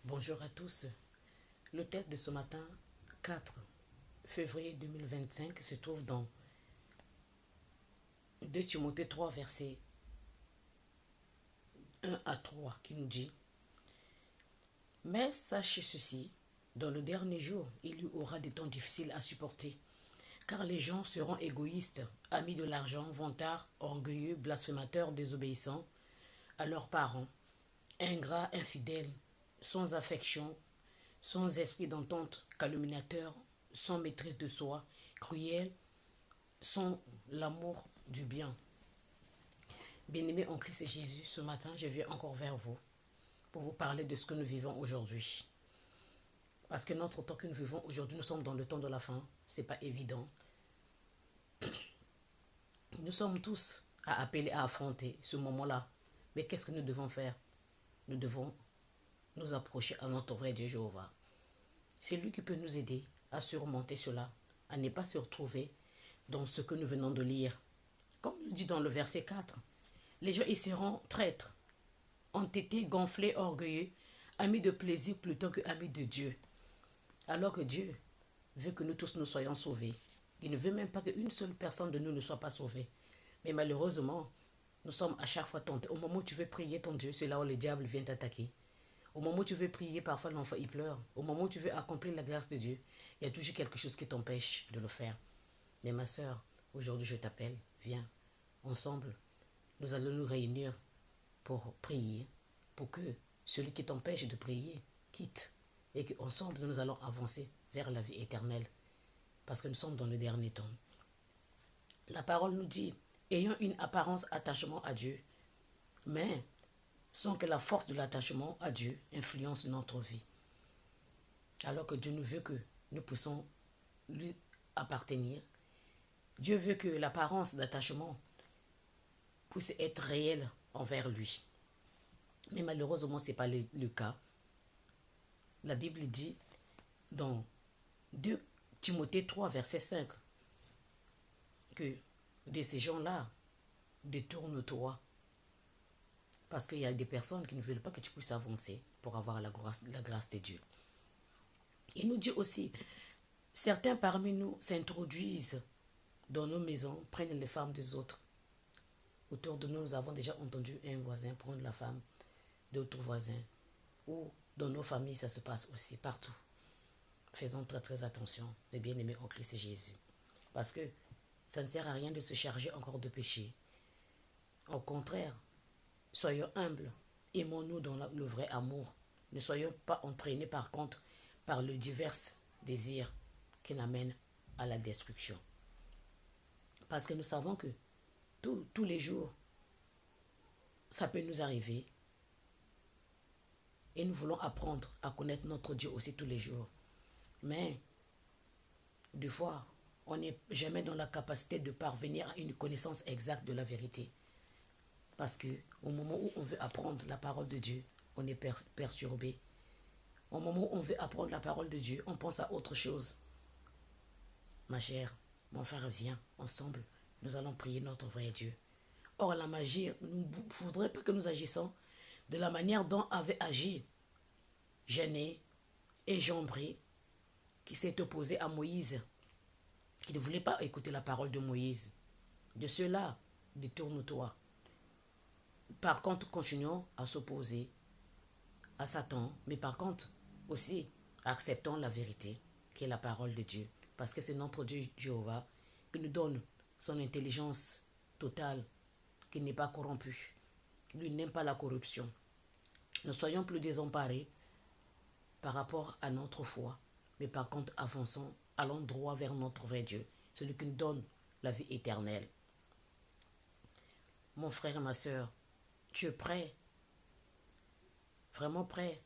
Bonjour à tous. Le texte de ce matin, 4 février 2025, se trouve dans 2 Timothée 3, versets 1 à 3, qui nous dit: Mais sachez ceci, dans le dernier jour, il y aura des temps difficiles à supporter, car les gens seront égoïstes, amis de l'argent, vantards, orgueilleux, blasphémateurs, désobéissants à leurs parents, ingrats, infidèles, sans affection, sans esprit d'entente, calomniateurs, sans maîtrise de soi, cruels, sans l'amour du bien. Bien-aimés en Christ Jésus, ce matin, je viens encore vers vous pour vous parler de ce que nous vivons aujourd'hui. Parce que notre temps que nous vivons aujourd'hui, nous sommes dans le temps de la fin. Ce n'est pas évident. Nous sommes tous appelés à affronter ce moment-là. Mais qu'est-ce que nous devons faire? Nous devons nous approcher à notre vrai Dieu Jéhovah. C'est lui qui peut nous aider à surmonter cela, à ne pas se retrouver dans ce que nous venons de lire. Comme nous dit dans le verset 4, les gens y seront traîtres, entêtés, gonflés, orgueilleux, amis de plaisir plutôt que amis de Dieu. Alors que Dieu veut que nous tous nous soyons sauvés. Il ne veut même pas qu'une seule personne de nous ne soit pas sauvée. Mais malheureusement, nous sommes à chaque fois tentés. Au moment où tu veux prier ton Dieu, c'est là où le diable vient t'attaquer. Au moment où tu veux prier, parfois l'enfant il pleure. Au moment où tu veux accomplir la grâce de Dieu, il y a toujours quelque chose qui t'empêche de le faire. Mais ma soeur, aujourd'hui je t'appelle, viens, ensemble, nous allons nous réunir pour prier, pour que celui qui t'empêche de prier quitte et qu'ensemble nous allons avancer vers la vie éternelle parce que nous sommes dans le dernier temps. La parole nous dit, ayant une apparence attachement à Dieu, mais sans que la force de l'attachement à Dieu influence notre vie. Alors que Dieu nous veut que nous puissions lui appartenir. Dieu veut que l'apparence d'attachement puisse être réelle envers lui. Mais malheureusement, ce n'est pas le cas. La Bible dit dans 2 Timothée 3, verset 5, que de ces gens-là, détourne-toi. Parce qu'il y a des personnes qui ne veulent pas que tu puisses avancer pour avoir la grâce de Dieu. Il nous dit aussi, certains parmi nous s'introduisent dans nos maisons, prennent les femmes des autres. Autour de nous, nous avons déjà entendu un voisin prendre la femme d'autres voisins. Ou dans nos familles, ça se passe aussi partout. Faisons très très attention, les bien-aimés en Christ Jésus. Parce que ça ne sert à rien de se charger encore de péché. Au contraire, soyons humbles, aimons-nous dans le vrai amour. Ne soyons pas entraînés par contre par le divers désirs qui l'amènent à la destruction. Parce que nous savons que tous les jours, ça peut nous arriver. Et nous voulons apprendre à connaître notre Dieu aussi tous les jours. Mais, des fois, on n'est jamais dans la capacité de parvenir à une connaissance exacte de la vérité. Parce qu'au moment où on veut apprendre la parole de Dieu, on est perturbé. Au moment où on veut apprendre la parole de Dieu, on pense à autre chose. Ma chère, mon frère, viens, ensemble, nous allons prier notre vrai Dieu. Or, la magie, nous ne voudrait pas que nous agissions de la manière dont avait agi Janné et Jambri, qui s'est opposé à Moïse, qui ne voulait pas écouter la parole de Moïse. De cela, détourne-toi. Par contre, continuons à s'opposer à Satan, mais par contre, aussi, acceptons la vérité, qui est la parole de Dieu. Parce que c'est notre Dieu Jéhovah qui nous donne son intelligence totale, qui n'est pas corrompue. Lui n'aime pas la corruption. Ne soyons plus désemparés par rapport à notre foi, mais par contre, avançons, allons droit vers notre vrai Dieu, celui qui nous donne la vie éternelle. Mon frère et ma soeur, tu es prêt, vraiment prêt,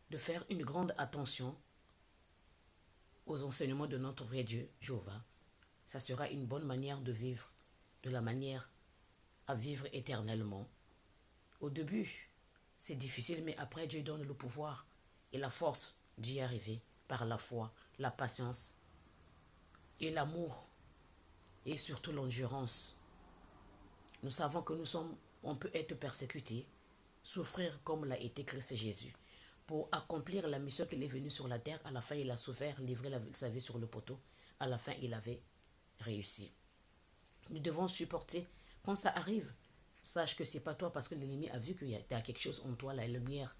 de faire une grande attention aux enseignements de notre vrai Dieu, Jéhovah. Ça sera une bonne manière de vivre, de la manière à vivre éternellement. Au début, c'est difficile, mais après, Dieu donne le pouvoir et la force d'y arriver par la foi, la patience et l'amour et surtout l'endurance. Nous savons que on peut être persécuté, souffrir comme l'a été Christ Jésus. pour accomplir la mission qu'il est venu sur la terre. À la fin, il a souffert, livré sa vie sur le poteau. À la fin, il avait réussi. Nous devons supporter. Quand ça arrive, sache que ce n'est pas toi parce que l'ennemi a vu qu'il y a quelque chose en toi, la lumière.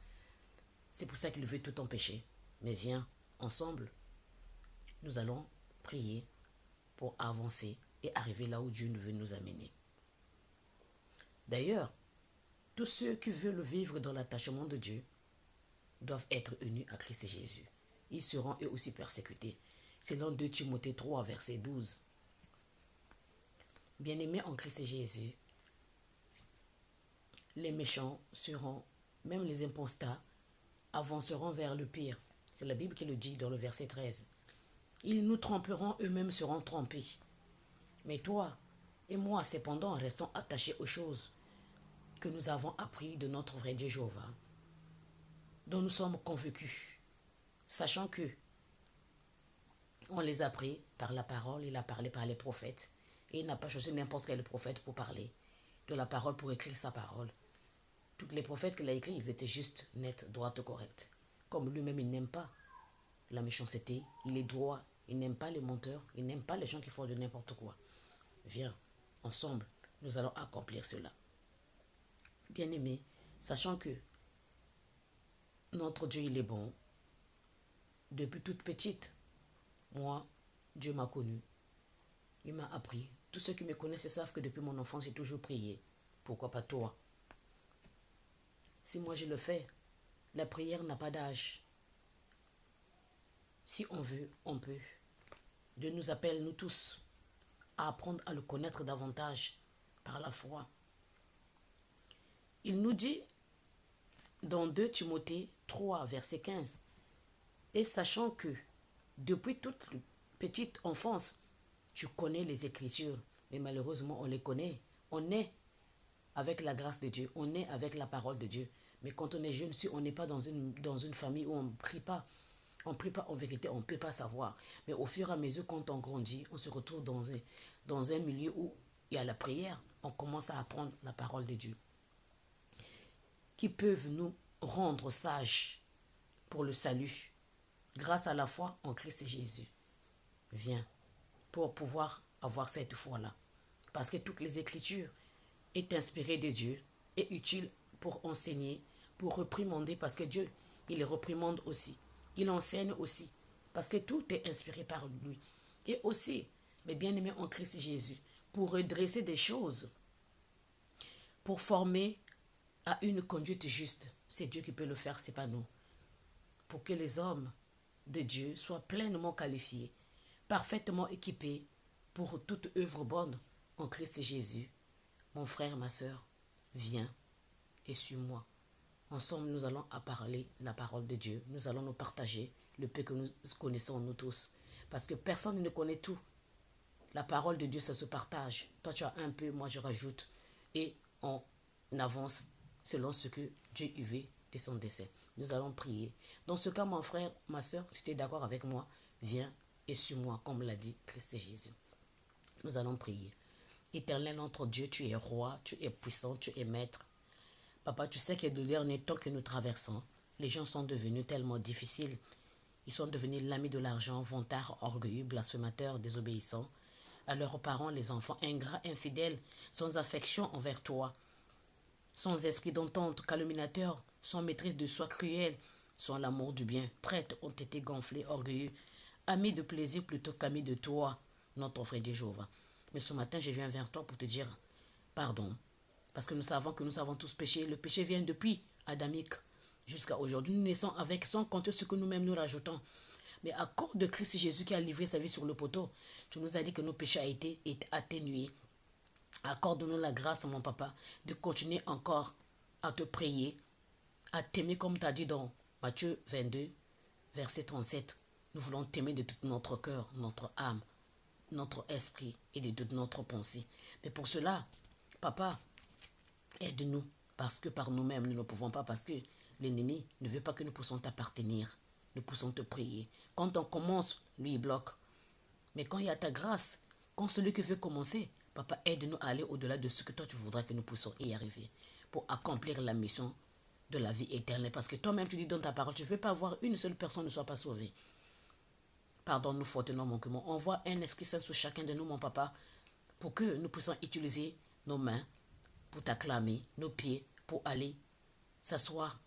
C'est pour ça qu'il veut tout empêcher. Mais viens, ensemble, nous allons prier pour avancer et arriver là où Dieu veut nous amener. D'ailleurs, tous ceux qui veulent vivre dans l'attachement de Dieu doivent être unis à Christ Jésus. Ils seront eux aussi persécutés. Selon 2 Timothée 3, verset 12. Bien-aimés en Christ Jésus, les méchants seront, même les impostats, avanceront vers le pire. C'est la Bible qui le dit dans le verset 13. Ils nous tromperont, eux-mêmes seront trompés. Mais toi et moi, cependant, restons attachés aux choses que nous avons appris de notre vrai Dieu Jéhovah, dont nous sommes convaincus, sachant que on les a appris par la parole, il a parlé par les prophètes, et il n'a pas choisi n'importe quel prophète pour parler de la parole, pour écrire sa parole. Tous les prophètes qu'il a écrits, ils étaient juste, nets, droits, corrects. Comme lui-même, il n'aime pas la méchanceté, il est droit, il n'aime pas les menteurs, il n'aime pas les gens qui font de n'importe quoi. Viens, ensemble, nous allons accomplir cela. Bien-aimés, sachant que notre Dieu, il est bon. Depuis toute petite, moi, Dieu m'a connu. Il m'a appris. Tous ceux qui me connaissent savent que depuis mon enfance, j'ai toujours prié. Pourquoi pas toi? Si moi je le fais, la prière n'a pas d'âge. Si on veut, on peut. Dieu nous appelle, nous tous, à apprendre à le connaître davantage par la foi. Il nous dit dans 2 Timothée 3, verset 15, « Et sachant que depuis toute petite enfance, tu connais les Écritures, mais malheureusement on les connaît. On est avec la grâce de Dieu, on est avec la parole de Dieu. Mais quand on est jeune, si on n'est pas dans une famille où on ne prie pas en vérité, on ne peut pas savoir. Mais au fur et à mesure, quand on grandit, on se retrouve dans un milieu où il y a la prière, on commence à apprendre la parole de Dieu, qui peuvent nous rendre sages pour le salut, grâce à la foi en Christ Jésus. Viens, pour pouvoir avoir cette foi-là. Parce que toutes les Écritures est inspirée de Dieu, est utile pour enseigner, pour réprimander, parce que Dieu, il les réprimande aussi. Il enseigne aussi, parce que tout est inspiré par lui. Et aussi, mes bien-aimés en Christ Jésus, pour redresser des choses, pour former à une conduite juste. C'est Dieu qui peut le faire, c'est pas nous. Pour que les hommes de Dieu soient pleinement qualifiés, parfaitement équipés pour toute œuvre bonne en Christ Jésus. Mon frère, ma soeur, viens et suis-moi. Ensemble, nous allons parler la parole de Dieu. Nous allons nous partager le peu que nous connaissons nous tous. Parce que personne ne connaît tout. La parole de Dieu, ça se partage. Toi, tu as un peu, moi, je rajoute. Et on avance selon ce que Dieu y veut de son dessein. Nous allons prier. Dans ce cas, mon frère, ma soeur, si tu es d'accord avec moi, viens et suis-moi, comme l'a dit Christ Jésus. Nous allons prier. Éternel, notre Dieu, tu es roi, tu es puissant, tu es maître. Papa, tu sais que le dernier temps que nous traversons, les gens sont devenus tellement difficiles. Ils sont devenus l'ami de l'argent, vantards, orgueilleux, blasphémateurs, désobéissants. À leurs parents, les enfants ingrats, infidèles, sans affection envers toi, sans esprit d'entente, calomniateurs, sans maîtrise de soi, cruels, sans l'amour du bien, traîtres, ont été gonflés, orgueilleux, amis de plaisir plutôt qu'amis de toi, notre frère Dieu Jéhovah. Mais ce matin, je viens vers toi pour te dire pardon. Parce que nous savons que nous avons tous péché. Le péché vient depuis Adamique jusqu'à aujourd'hui. Nous naissons avec, sans compter ce que nous-mêmes nous rajoutons. Mais à cause de Christ Jésus qui a livré sa vie sur le poteau, tu nous as dit que nos péchés ont été atténués. Accorde-nous la grâce, mon papa, de continuer encore à te prier, à t'aimer comme tu as dit dans Matthieu 22, verset 37. Nous voulons t'aimer de tout notre cœur, notre âme, notre esprit et de toute notre pensée. Mais pour cela, papa, aide-nous, parce que par nous-mêmes, nous ne pouvons pas, parce que l'ennemi ne veut pas que nous puissions t'appartenir. Nous puissions te prier. Quand on commence, lui, il bloque. Mais quand il y a ta grâce, quand celui qui veut commencer, papa, aide-nous à aller au-delà de ce que toi tu voudrais que nous puissions y arriver, pour accomplir la mission de la vie éternelle. Parce que toi-même, tu dis dans ta parole, tu ne veux pas voir une seule personne ne soit pas sauvée. Pardonne-nous faute et non manquement. Envoie un Esprit Saint sur chacun de nous, mon papa, pour que nous puissions utiliser nos mains pour t'acclamer, nos pieds pour aller s'asseoir,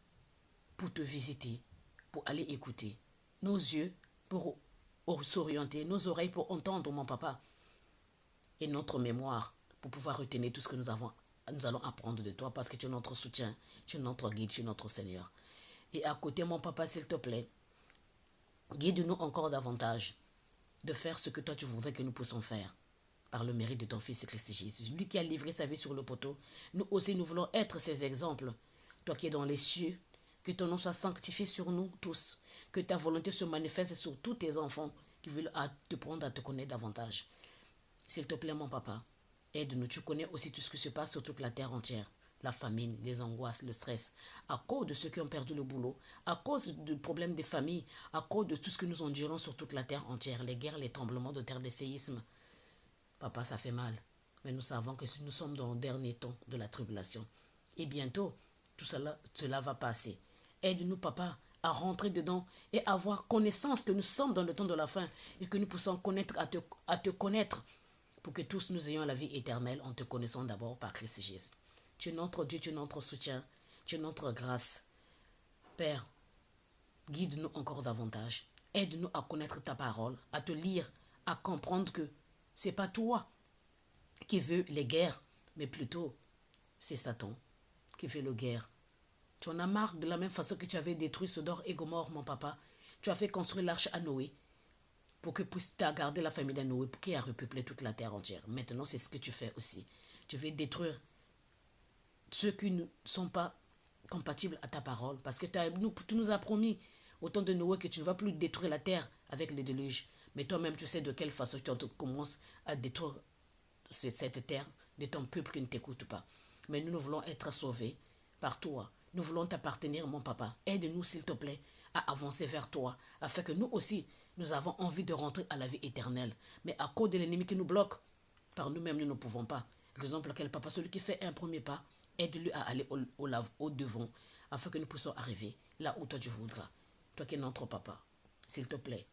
pour te visiter, pour aller écouter, nos yeux pour s'orienter, nos oreilles pour entendre, mon papa, et notre mémoire pour pouvoir retenir tout ce que nous allons apprendre de toi, parce que tu es notre soutien, tu es notre guide, tu es notre Seigneur. Et à côté, mon papa, s'il te plaît, guide-nous encore davantage de faire ce que toi tu voudrais que nous puissions faire par le mérite de ton Fils Christ Jésus. Lui qui a livré sa vie sur le poteau, nous aussi nous voulons être ses exemples. Toi qui es dans les cieux, que ton nom soit sanctifié sur nous tous, que ta volonté se manifeste sur tous tes enfants qui veulent te prendre à te connaître davantage. S'il te plaît, mon papa, aide-nous. Tu connais aussi tout ce qui se passe sur toute la terre entière. La famine, les angoisses, le stress, à cause de ceux qui ont perdu le boulot, à cause du problème des familles, à cause de tout ce que nous endurons sur toute la terre entière, les guerres, les tremblements de terre, les séismes. Papa, ça fait mal, mais nous savons que nous sommes dans le dernier temps de la tribulation. Et bientôt, tout cela va passer. Aide-nous, papa, à rentrer dedans et avoir connaissance que nous sommes dans le temps de la fin et que nous puissions à te connaître pour que tous nous ayons la vie éternelle en te connaissant d'abord par Christ Jésus. Tu es notre Dieu, tu es notre soutien, tu es notre grâce. Père, guide-nous encore davantage. Aide-nous à connaître ta parole, à te lire, à comprendre que ce n'est pas toi qui veux les guerres, mais plutôt c'est Satan qui fait les guerres. Tu en as marre de la même façon que tu avais détruit Sodome et Gomorrhe, mon papa. Tu as fait construire l'arche à Noé pour que puisse garder la famille de Noé, pour qu'il a repeuplé toute la terre entière. Maintenant, c'est ce que tu fais aussi. Tu veux détruire ceux qui ne sont pas compatibles à ta parole. Parce que tu nous as promis au temps de Noé que tu ne vas plus détruire la terre avec le déluge. Mais toi-même, tu sais de quelle façon tu commences à détruire cette terre de ton peuple qui ne t'écoute pas. Mais nous voulons être sauvés par toi. Nous voulons t'appartenir, mon papa. Aide-nous, s'il te plaît, à avancer vers toi, afin que nous aussi, nous avons envie de rentrer à la vie éternelle. Mais à cause de l'ennemi qui nous bloque, par nous-mêmes, nous ne pouvons pas. Raison pour laquelle, papa, celui qui fait un premier pas, aide-lui à aller au devant, afin que nous puissions arriver là où toi tu voudras. Toi qui es notre papa, s'il te plaît,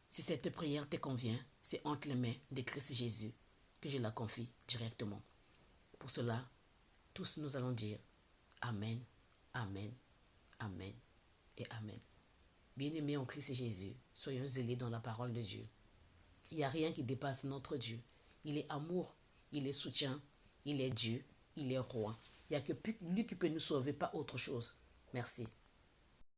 si cette prière te convient, c'est entre les mains de Christ Jésus que je la confie directement. Pour cela, tous nous allons dire Amen, Amen, Amen et Amen. Bien-aimés en Christ Jésus, soyons zélés dans la parole de Dieu. Il n'y a rien qui dépasse notre Dieu. Il est amour, il est soutien, il est Dieu, il est roi. Il n'y a que lui qui peut nous sauver, pas autre chose. Merci.